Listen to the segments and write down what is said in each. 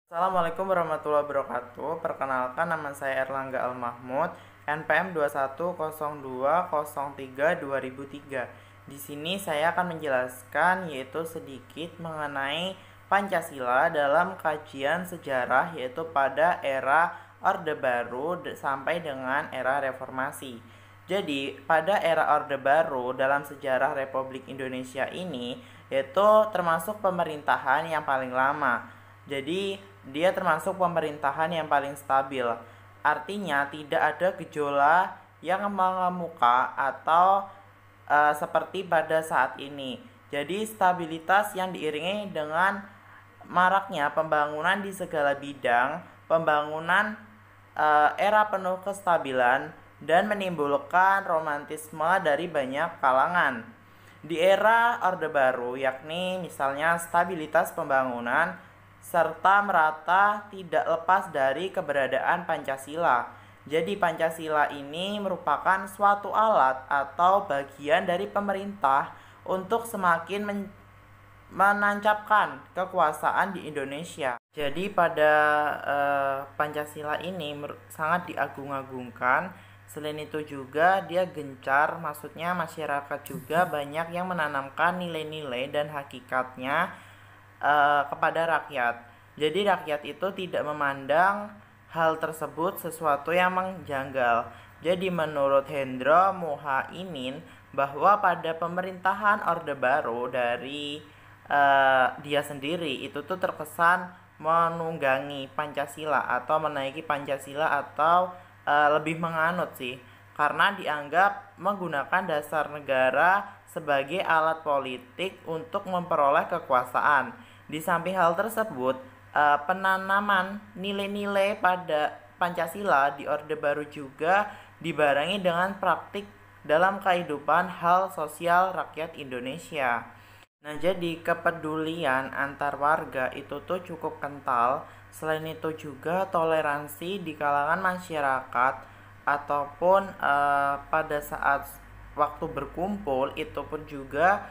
Assalamualaikum warahmatullahi wabarakatuh. Perkenalkan, nama saya Erlangga Al-Mahmud, NPM 210203/2003. Di sini saya akan menjelaskan yaitu sedikit mengenai Pancasila dalam kajian sejarah yaitu pada era Orde Baru sampai dengan era Reformasi. Jadi, pada era Orde Baru dalam sejarah Republik Indonesia ini yaitu termasuk pemerintahan yang paling lama. Jadi, dia termasuk pemerintahan yang paling stabil. Artinya, tidak ada gejolak yang mengemuka atau seperti pada saat ini. Jadi, stabilitas yang diiringi dengan maraknya pembangunan di segala bidang, pembangunan era penuh kestabilan dan menimbulkan romantisme dari banyak kalangan. Di era Orde Baru, yakni misalnya stabilitas pembangunan serta merata tidak lepas dari keberadaan Pancasila. Jadi Pancasila ini merupakan suatu alat atau bagian dari pemerintah untuk semakin menancapkan kekuasaan di Indonesia. Jadi pada Pancasila ini sangat diagung-agungkan. Selain itu juga dia gencar, maksudnya masyarakat juga banyak yang menanamkan nilai-nilai dan hakikatnya kepada rakyat. Jadi rakyat itu tidak memandang hal tersebut sesuatu yang menjanggal. Jadi menurut Hendro Muhaimin bahwa pada pemerintahan Orde Baru dari dia sendiri itu tuh terkesan menunggangi Pancasila atau menaiki Pancasila atau lebih menganut sih, karena dianggap menggunakan dasar negara sebagai alat politik untuk memperoleh kekuasaan. Di samping hal tersebut, penanaman nilai-nilai pada Pancasila di Orde Baru juga dibarengi dengan praktik dalam kehidupan hal sosial rakyat Indonesia. Nah, jadi kepedulian antar warga itu tuh cukup kental. Selain itu juga toleransi di kalangan masyarakat ataupun pada saat waktu berkumpul itu pun juga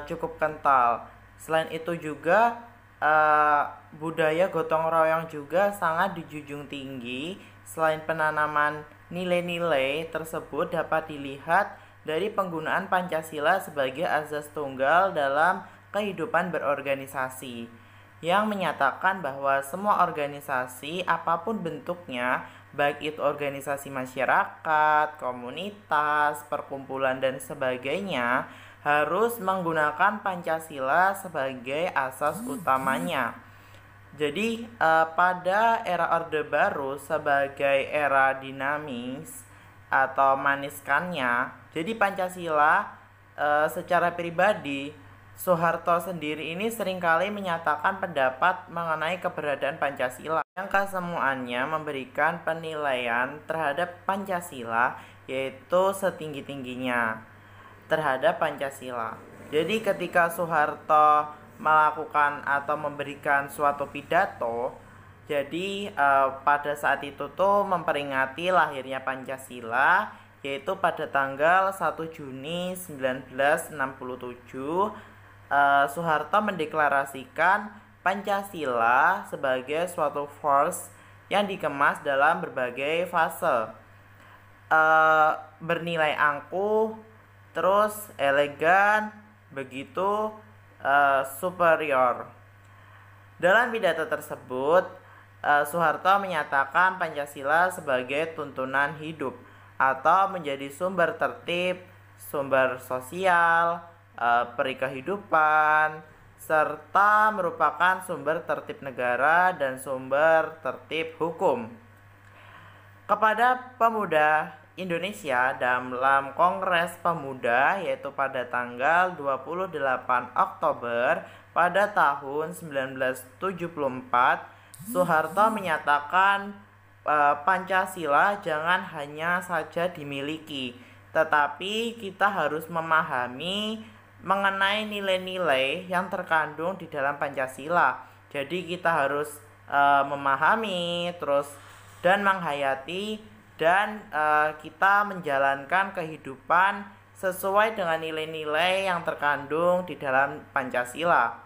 cukup kental. Selain itu juga budaya gotong royong juga sangat dijunjung tinggi. Selain penanaman nilai-nilai tersebut dapat dilihat dari penggunaan Pancasila sebagai azas tunggal dalam kehidupan berorganisasi, yang menyatakan bahwa semua organisasi apapun bentuknya, baik itu organisasi masyarakat, komunitas, perkumpulan dan sebagainya, harus menggunakan Pancasila sebagai asas utamanya. Jadi pada era Orde Baru sebagai era dinamis atau maniskannya, jadi Pancasila secara pribadi Soeharto sendiri ini seringkali menyatakan pendapat mengenai keberadaan Pancasila, yang kesemuanya memberikan penilaian terhadap Pancasila yaitu setinggi-tingginya terhadap Pancasila. Jadi ketika Soeharto melakukan atau memberikan suatu pidato, jadi pada saat itu tuh memperingati lahirnya Pancasila, yaitu pada tanggal 1 Juni 1967, Soeharto mendeklarasikan Pancasila sebagai suatu force yang dikemas dalam berbagai fase, bernilai angkuh, terus elegan, begitu superior. Dalam pidato tersebut, Soeharto menyatakan Pancasila sebagai tuntunan hidup atau menjadi sumber tertib, sumber sosial, peri kehidupan, serta merupakan sumber tertib negara dan sumber tertib hukum. Kepada pemuda Indonesia dalam Kongres Pemuda yaitu pada tanggal 28 Oktober pada tahun 1974, Soeharto menyatakan Pancasila jangan hanya saja dimiliki, tetapi kita harus memahami mengenai nilai-nilai yang terkandung di dalam Pancasila. Jadi kita harus memahami terus dan menghayati dan kita menjalankan kehidupan sesuai dengan nilai-nilai yang terkandung di dalam Pancasila.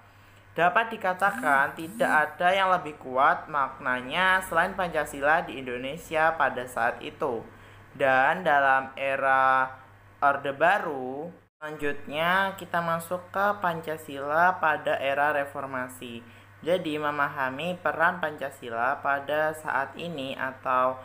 Dapat dikatakan tidak ada yang lebih kuat maknanya selain Pancasila di Indonesia pada saat itu. Dan dalam era Orde Baru, selanjutnya kita masuk ke Pancasila pada era reformasi. Jadi memahami peran Pancasila pada saat ini atau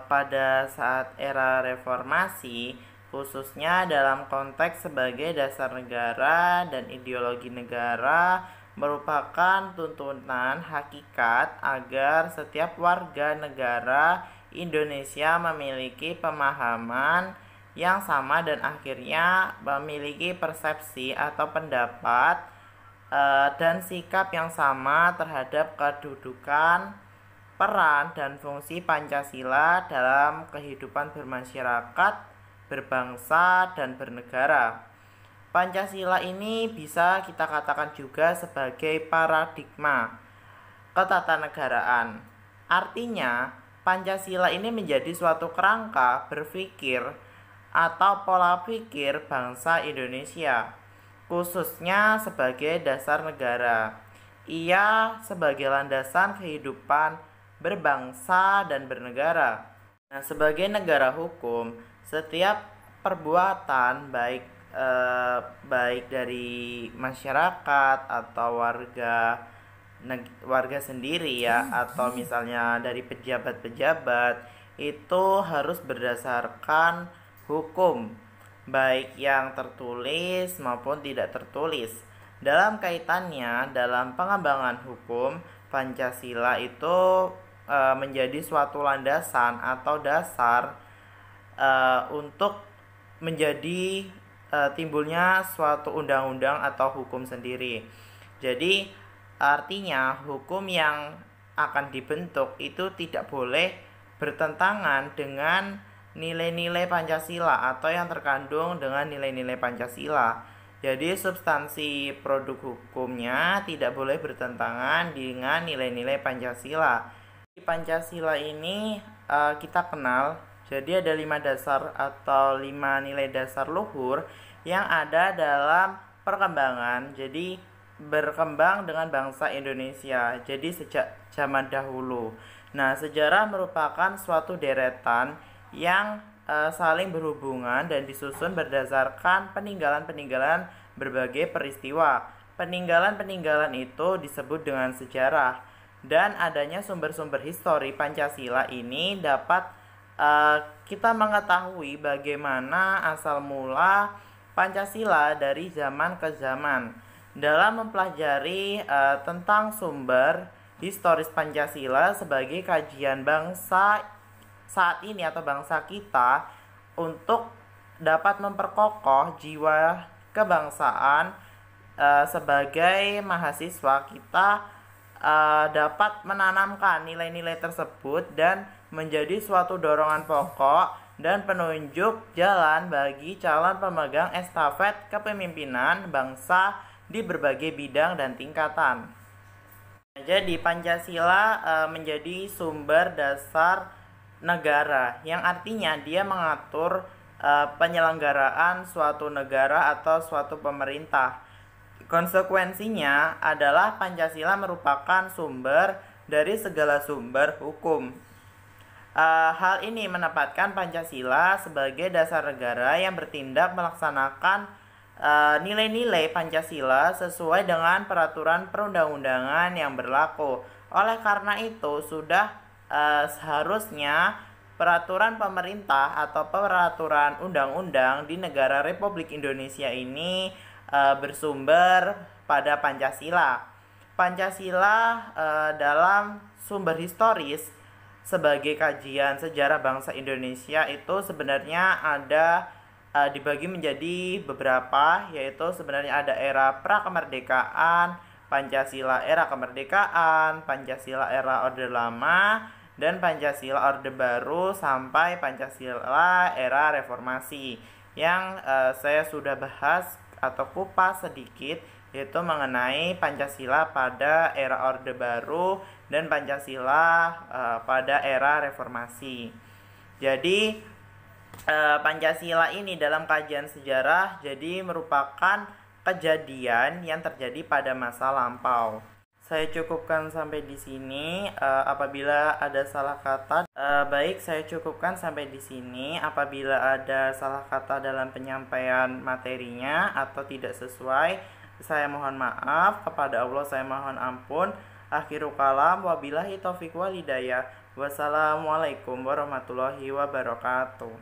pada saat era reformasi, khususnya dalam konteks sebagai dasar negara dan ideologi negara, merupakan tuntunan hakikat agar setiap warga negara Indonesia memiliki pemahaman yang sama dan akhirnya memiliki persepsi atau pendapat dan sikap yang sama terhadap kedudukan, peran, dan fungsi Pancasila dalam kehidupan bermasyarakat, berbangsa, dan bernegara. Pancasila ini bisa kita katakan juga sebagai paradigma ketatanegaraan. Artinya, Pancasila ini menjadi suatu kerangka berpikir atau pola pikir bangsa Indonesia, khususnya sebagai dasar negara. Ia sebagai landasan kehidupan berbangsa dan bernegara. Nah, sebagai negara hukum, setiap perbuatan baik dari masyarakat atau warga sendiri ya, atau misalnya dari pejabat-pejabat, itu harus berdasarkan hukum, baik yang tertulis maupun tidak tertulis. Dalam kaitannya dalam pengembangan hukum, Pancasila itu menjadi suatu landasan atau dasar untuk menjadi timbulnya suatu undang-undang atau hukum sendiri. Jadi artinya hukum yang akan dibentuk itu tidak boleh bertentangan dengan nilai-nilai Pancasila atau yang terkandung dengan nilai-nilai Pancasila. Jadi substansi produk hukumnya tidak boleh bertentangan dengan nilai-nilai Pancasila. Di Pancasila ini kita kenal, jadi ada 5 dasar atau 5 nilai dasar luhur yang ada dalam perkembangan. Jadi berkembang dengan bangsa Indonesia. Jadi sejak zaman dahulu. Nah, sejarah merupakan suatu deretan yang saling berhubungan dan disusun berdasarkan peninggalan-peninggalan berbagai peristiwa. Peninggalan-peninggalan itu disebut dengan sejarah. Dan adanya sumber-sumber histori Pancasila ini dapat kita mengetahui bagaimana asal mula Pancasila dari zaman ke zaman. Dalam mempelajari tentang sumber historis Pancasila sebagai kajian bangsa saat ini atau bangsa kita untuk dapat memperkokoh jiwa kebangsaan, sebagai mahasiswa kita dapat menanamkan nilai-nilai tersebut dan menjadi suatu dorongan pokok dan penunjuk jalan bagi calon pemegang estafet kepemimpinan bangsa di berbagai bidang dan tingkatan. Jadi Pancasila menjadi sumber dasar negara, yang artinya dia mengatur penyelenggaraan suatu negara atau suatu pemerintah. Konsekuensinya adalah Pancasila merupakan sumber dari segala sumber hukum. Hal ini menempatkan Pancasila sebagai dasar negara yang bertindak melaksanakan nilai-nilai Pancasila sesuai dengan peraturan perundang-undangan yang berlaku. Oleh karena itu, sudah seharusnya peraturan pemerintah atau peraturan undang-undang di negara Republik Indonesia ini bersumber pada Pancasila. Pancasila dalam sumber historis sebagai kajian sejarah bangsa Indonesia itu sebenarnya ada dibagi menjadi beberapa, yaitu sebenarnya ada era prakemerdekaan, Pancasila era kemerdekaan, Pancasila era Orde Lama, dan Pancasila Orde Baru sampai Pancasila era reformasi yang saya sudah bahas atau kupas sedikit, yaitu mengenai Pancasila pada era Orde Baru dan Pancasila pada era reformasi. Jadi Pancasila ini dalam kajian sejarah jadi merupakan kejadian yang terjadi pada masa lampau. Saya cukupkan sampai di sini. Apabila ada salah kata, saya cukupkan sampai di sini. Apabila ada salah kata dalam penyampaian materinya atau tidak sesuai, saya mohon maaf. Kepada Allah saya mohon ampun. Akhirul kalam, wabillahi taufiq wal hidayah. Wassalamualaikum warahmatullahi wabarakatuh.